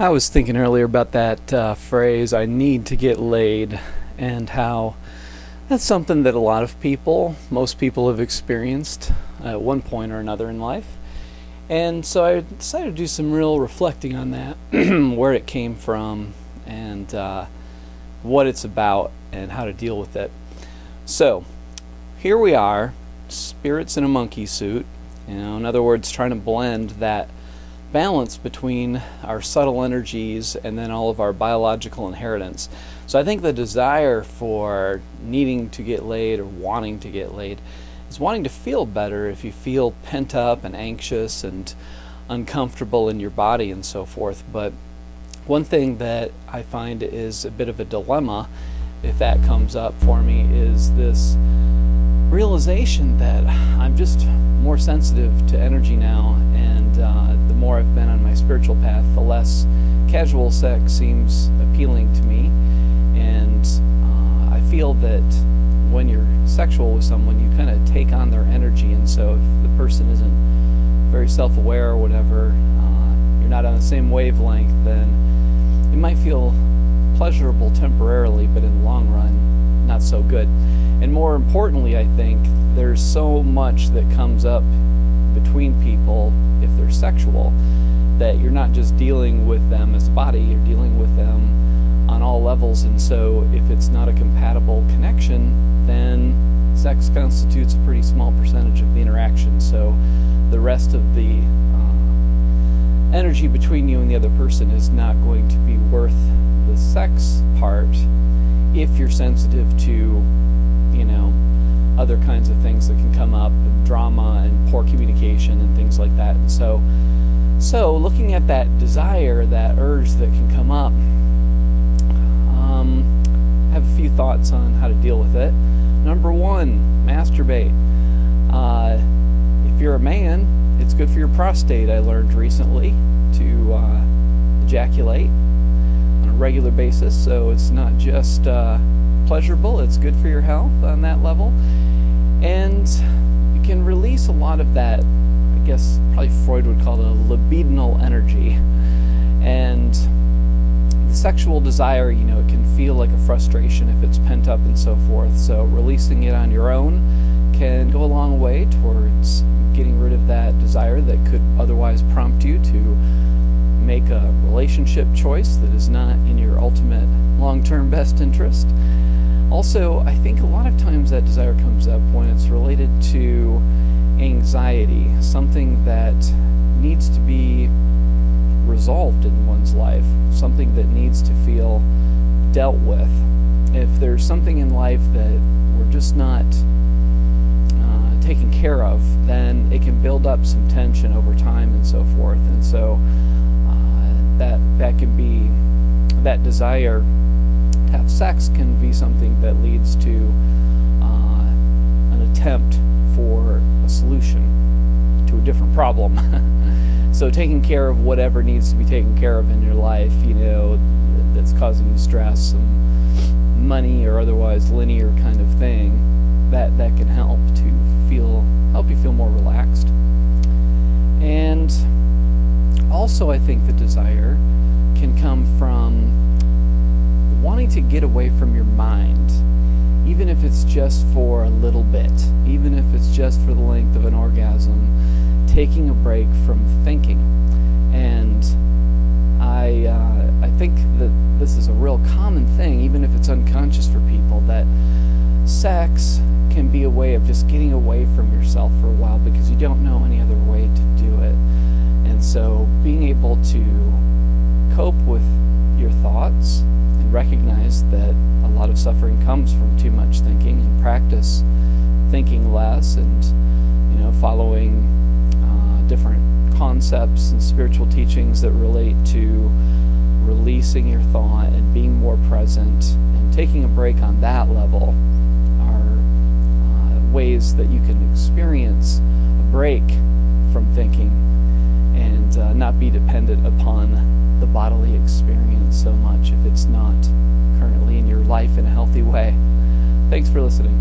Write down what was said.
I was thinking earlier about that phrase, I need to get laid, and how that's something that a lot of people, most people have experienced at one point or another in life. And so I decided to do some real reflecting on that, where it came from, and what it's about, and how to deal with it. So, here we are, spirits in a monkey suit, in other words, trying to blend that balance between our subtle energies and then all of our biological inheritance. So I think the desire for needing to get laid or wanting to get laid is wanting to feel better if you feel pent up and anxious and uncomfortable in your body and so forth. But one thing that I find is a bit of a dilemma, if that comes up for me, is this realization that I'm just more sensitive to energy now, and the more I've been on my spiritual path, the less casual sex seems appealing to me. And I feel that when you're sexual with someone, you kind of take on their energy, and so if the person isn't very self-aware or whatever, you're not on the same wavelength, then it might feel pleasurable temporarily, but in the long run, not so good. And more importantly, I think there's so much that comes up between people if they're sexual, that you're not just dealing with them as a body, you're dealing with them on all levels. And so if it's not a compatible connection, then sex constitutes a pretty small percentage of the interaction. So the rest of the energy between you and the other person is not going to be worth the sex part if you're sensitive to, other kinds of things that can come up, drama and poor communication and things like that. And so looking at that desire, that urge that can come up, I have a few thoughts on how to deal with it. Number one, masturbate. If you're a man, it's good for your prostate, I learned recently, to ejaculate on a regular basis. So it's not just pleasurable, it's good for your health on that level. And you can release a lot of that, I guess probably Freud would call it a libidinal energy. And the sexual desire, it can feel like a frustration if it's pent up and so forth. So releasing it on your own can go a long way towards getting rid of that desire that could otherwise prompt you to make a relationship choice that is not in your ultimate long-term best interest. Also, I think a lot of times that desire comes up when it's related to anxiety, something that needs to be resolved in one's life, something that needs to feel dealt with. If there's something in life that we're just not taking care of, then it can build up some tension over time and so forth. And so that can be, that desire to have sex can be something that leads to an attempt for a solution to a different problem. So taking care of whatever needs to be taken care of in your life, that's causing you stress, some money or otherwise linear kind of thing, that can help you feel more relaxed. And also, I think the desire can come from wanting to get away from your mind, even if it's just for a little bit, even if it's just for the length of an orgasm, taking a break from thinking. And I think that this is a real common thing, even if it's unconscious for people, that sex can be a way of just getting away from yourself for a while because you don't know any other way to do it. And so being able to cope with your thoughts and recognize that a lot of suffering comes from too much thinking, and practice thinking less, and following different concepts and spiritual teachings that relate to releasing your thought and being more present and taking a break on that level are ways that you can experience a break from thinking and not be dependent upon the bodily experience so much if it's not currently in your life in a healthy way. Thanks for listening.